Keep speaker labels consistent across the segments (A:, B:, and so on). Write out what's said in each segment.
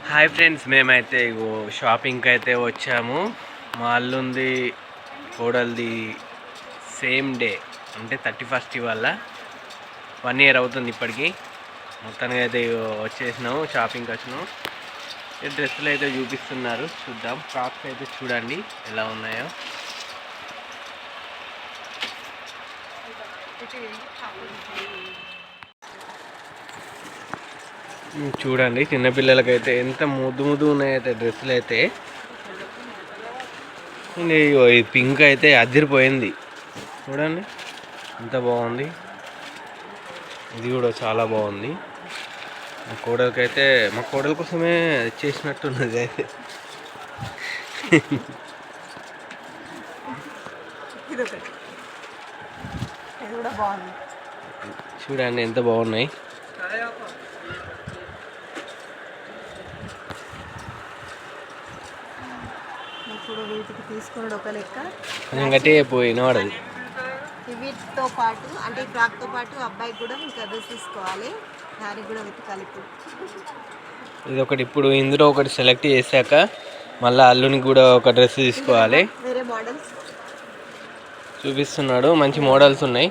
A: Hi friends, మేమైతే ఇగో షాపింగ్కి అయితే వచ్చాము. మా అల్లుంది కోడలిది సేమ్ డే, అంటే 31st ఇవాళ 1 year అవుతుంది ఇప్పటికి. మొత్తానికి అయితే వచ్చేసినాము, షాపింగ్కి వచ్చినాము. డ్రెస్సులు అయితే చూపిస్తున్నారు, చూద్దాం. ఫ్రాక్స్ అయితే చూడండి ఎలా ఉన్నాయో. చూడండి, చిన్నపిల్లలకైతే ఎంత ముద్దు ముద్దు ఉన్నాయైతే డ్రెస్సులు అయితే. ఈ పింక్ అయితే అదిరిపోయింది, చూడండి ఎంత బాగుంది. ఇది కూడా చాలా బాగుంది. మా కోడల కోసమే చేసినట్టున్నది అయితే. చూడండి ఎంత బాగున్నాయి.
B: ఇప్పుడు వీటికి తీసుకున్నాడు ఒక లెక్క
A: కొంచెం గట్టిగా పోయిన వాడది.
B: వీటితో పాటు అంటే ఈ ఫ్రాక్తో పాటు అబ్బాయికి కూడా ఇంకా డ్రెస్ తీసుకోవాలి, దానికి కూడా వెతకాలి.
A: ఇది ఒకటి, ఇప్పుడు ఇందులో ఒకటి సెలెక్ట్ చేశాక మళ్ళీ అల్లునికి కూడా ఒక డ్రెస్ తీసుకోవాలి.
B: వేరే మోడల్స్
A: చూపిస్తున్నాడు, మంచి మోడల్స్ ఉన్నాయి.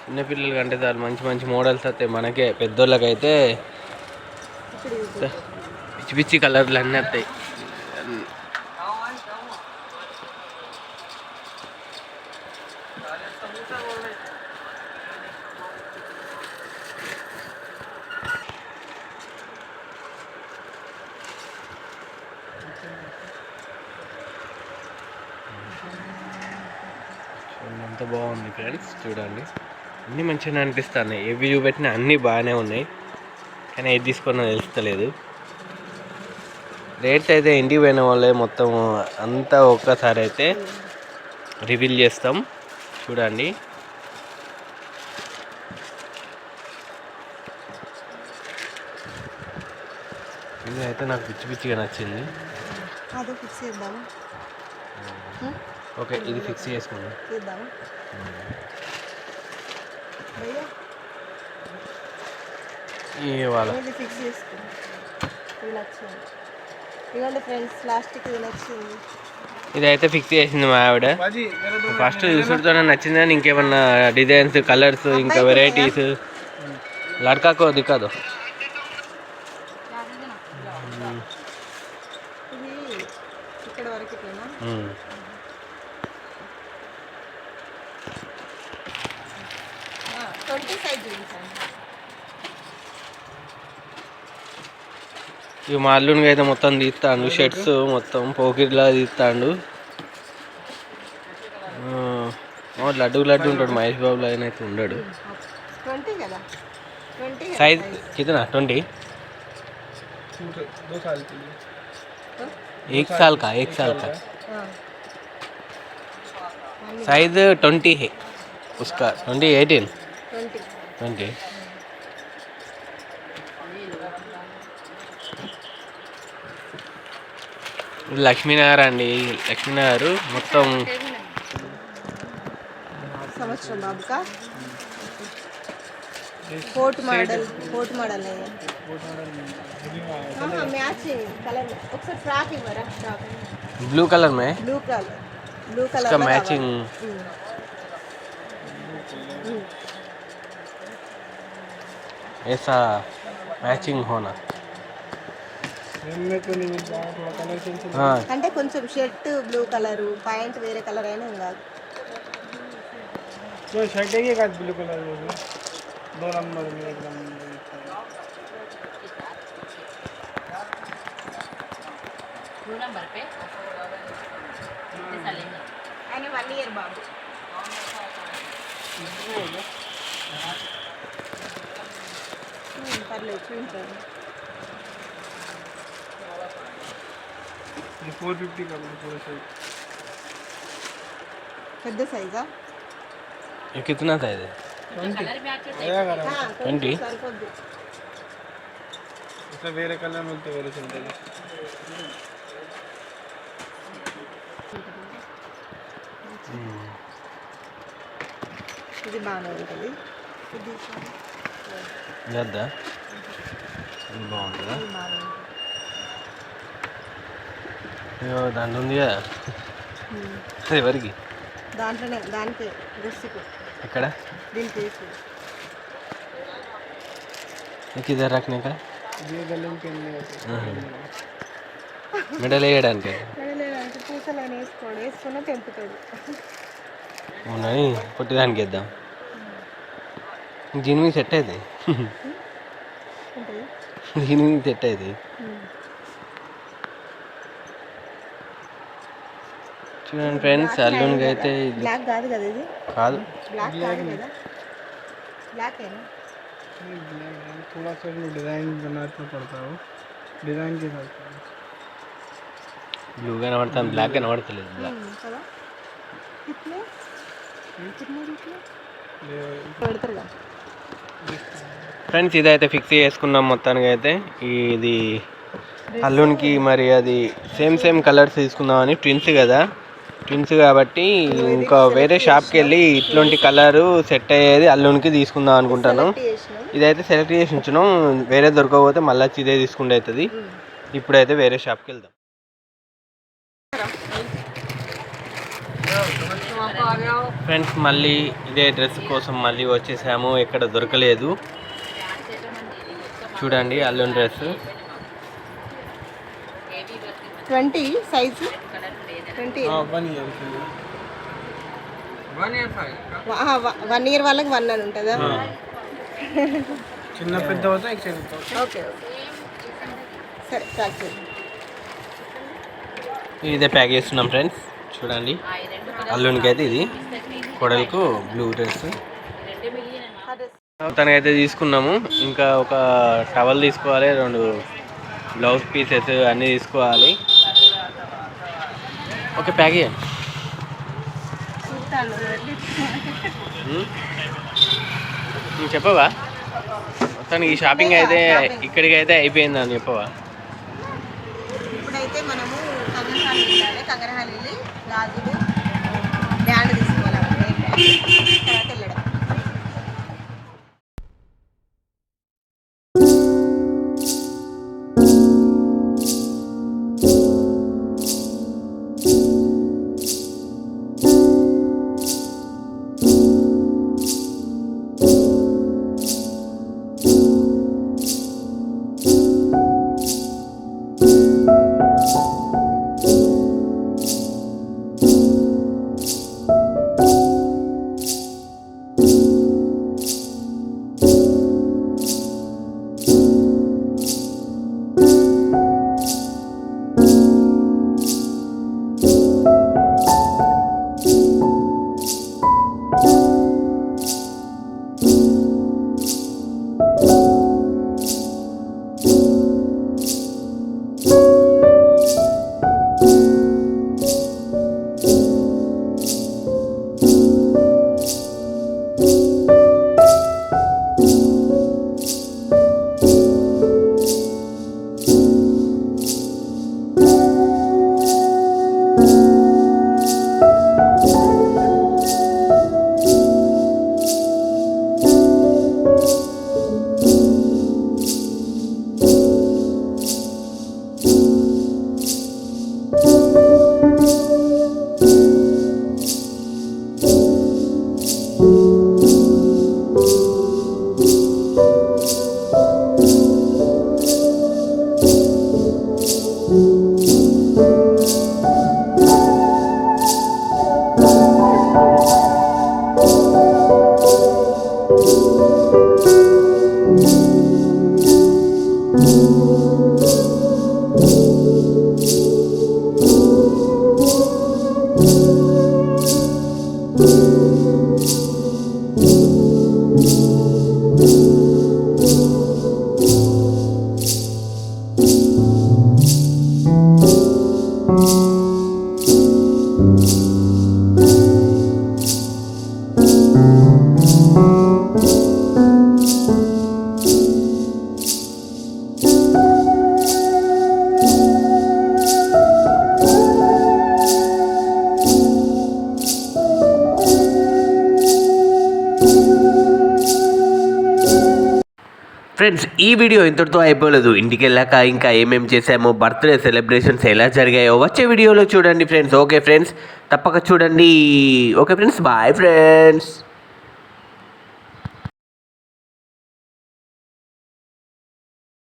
A: చిన్నపిల్లలకి అంటే చాలు మంచి మంచి మోడల్స్ వస్తాయి. మనకే పెద్దోళ్ళకైతే పిచ్చి పిచ్చి కలర్లు అన్నీ వస్తాయి. ఎంత బాగుంది ఫ్రెండ్స్, చూడండి అన్నీ మంచిగా అనిపిస్తున్నాయి. ఏవి చూపెట్టినా అన్నీ బాగానే ఉన్నాయి, కానీ ఏది తీసుకున్నా తెలుస్తలేదు. రేట్స్ అయితే ఇంటికి పోయిన వాళ్ళే మొత్తం అంతా ఒక్కసారి అయితే రివీల్ చేస్తాం, చూడండి. ఇది అయితే నాకు పిచ్చి పిచ్చిగా నచ్చింది. ఓకే, ఇది ఫిక్స్ చేసుకున్నాం. ఇవాళ ఇదైతే ఫిక్స్ చేసింది మా ఆవిడ. ఫస్ట్ చూసుడుతోనే నచ్చిందని ఇంకేమన్నా డిజైన్స్, కలర్స్, ఇంకా వెరైటీస్ లడ్కాకో దిక్కదు. ఇక మా అల్లునికి అయితే మొత్తం తీస్తాడు, షర్ట్స్ మొత్తం పోకిర్లా తీస్తాడు. లడ్డు లడ్డు ఉంటాడు, మహేష్ బాబులో ఆయన అయితే ఉండడు. సైజ్ కిतना 20? 1 साल का साइज 20 है उसका. 20 18 20. లక్ష్మీనగర్ అండి, లక్ష్మీనగర్ మొత్తం.
B: సంవత్సరం బాబుకా कोट मॉडल है मैचिंग कलर ఒకసారి ఫ్రాక్ ఇవ్వరా. ఫ్రాక్
A: ब्लू कलर में,
B: ब्लू कलर
A: इसका मैचिंग ऐसा मैचिंग होना.
B: అంటే కొంచెం షర్ట్ బ్లూ కలర్, ప్యాంట్ వేరే కలర్ అయినా ఏం కాదు.
C: शर्ट है का ब्लू कलर में 2 नंबर में 1 नंबर
B: पे आणि 1 year బాబు. పర్లేదు చూపించారు.
C: 450 का पूरा साइज.
B: పెద్ద సైజా?
A: ये कितना साइज है? 20.
C: इसमें वेरे कलर मिलते वेरे चलते हैं.
B: ఇది బాగానే ఉంటుంది.
A: లేదా ఇది బాగుంటుందా?
B: ఇది బాగుంటుంది.
A: అయ్యో దాంట్లో ఉంది కదా, అది ఎవరికి?
B: దాంట్లోనే దానికి డ్రెస్సుకు
A: ఎక్కడ?
B: దీనికి వేసి
A: किधर रखने का?
C: ये गले के लिए
A: మెడల్ వేయడానికి
B: లేదంటే పూసలు అని వేసుకోడు, వేసుకున్న తెంపుతాడు.
A: ఉన్నాయి, పుట్టిదానికి వేద్దాం. దీని మీద సెట్ అవుతుంది,
B: ఉంటుంది.
A: దీని మీద సెట్ అవుతుంది. చూడండి ఫ్రెండ్స్, అల్లునికి అయితే ఇది
B: బ్లాక్ కాదు కదా, ఇది
A: కాదు,
B: బ్లాక్ కాదు కదా, బ్లాక్ ఏనా?
C: थोड़ा सा डिज़ाइन बनाना पड़ता है, डिज़ाइन के साथ
A: బ్లూ కనబడుతుంది, బ్లాక్ కనబడతలేదు.
B: కదా ఇట్లే పెడతారు కదా.
A: ఫ్రెండ్స్ ఇదైతే ఫిక్స్ చేసుకున్నాం మొత్తానికి అయితే. ఇది అల్లునికి మరి అది సేమ్ కలర్స్ తీసుకుందామని, ట్విన్స్ కదా, ట్విన్స్ కాబట్టి ఇంకా వేరే షాప్కి వెళ్ళి ఇట్లాంటి కలరు సెట్ అయ్యేది అల్లునికి తీసుకుందాం అనుకుంటాను. ఇదైతే సెలెక్ట్ చేసి ఉంచున్నాం, వేరే దొరకకపోతే మళ్ళీ వచ్చి ఇదే తీసుకుంటే అవుతుంది. ఇప్పుడైతే వేరే షాప్కి వెళ్దాం. ఫ్రెండ్స్ మళ్ళీ ఇదే డ్రెస్ కోసం మళ్ళీ వచ్చేసాము, ఎక్కడ దొరకలేదు. చూడండి అల్లుని డ్రెస్
B: 20 సైజు 20
C: 1 ईयर के लिए
B: 1 ఇయర్ వాళ్ళకి 1 అని ఉంటుందా?
C: చిన్న పెద్ద అవుతా ఎక్స్చేంజ్ అవుతా.
B: ఓకే ఓకే సరే ప్యాక్ చేయండి.
A: ఇదే ప్యాక్ చేస్తున్నాం ఫ్రెండ్స్. చూడండి అల్లునికి అయితే ఇది, కొడలకు బ్లూ డ్రెస్ తనకైతే తీసుకున్నాము. ఇంకా ఒక టవల్ తీసుకోవాలి, 2 బ్లౌజ్ పీసెస్ అన్నీ తీసుకోవాలి. ఓకే ప్యాక్ చేయండి. చెప్పవా మొత్తానికి ఈ షాపింగ్ అయితే ఇక్కడికి అయితే అయిపోయింది అని చెప్పవా?
B: ఇప్పుడైతే మనము కంగరహాలి వెళ్ళాలి. కంగరహాలి వెళ్ళి గాజులు బ్యాండ్ తీసుకోవాలి, తర్వాత వెళ్ళడం.
A: ఫ్రెండ్స్ ఈ వీడియో ఇంతటితో అయిపోలేదు. ఇంటికి వెళ్ళాక ఇంకా ఏమేమి చేసామో, బర్త్డే సెలబ్రేషన్స్ ఎలా జరిగాయో వచ్చే వీడియోలో చూడండి ఫ్రెండ్స్. ఓకే ఫ్రెండ్స్, తప్పక చూడండి. Okay friends, bye friends.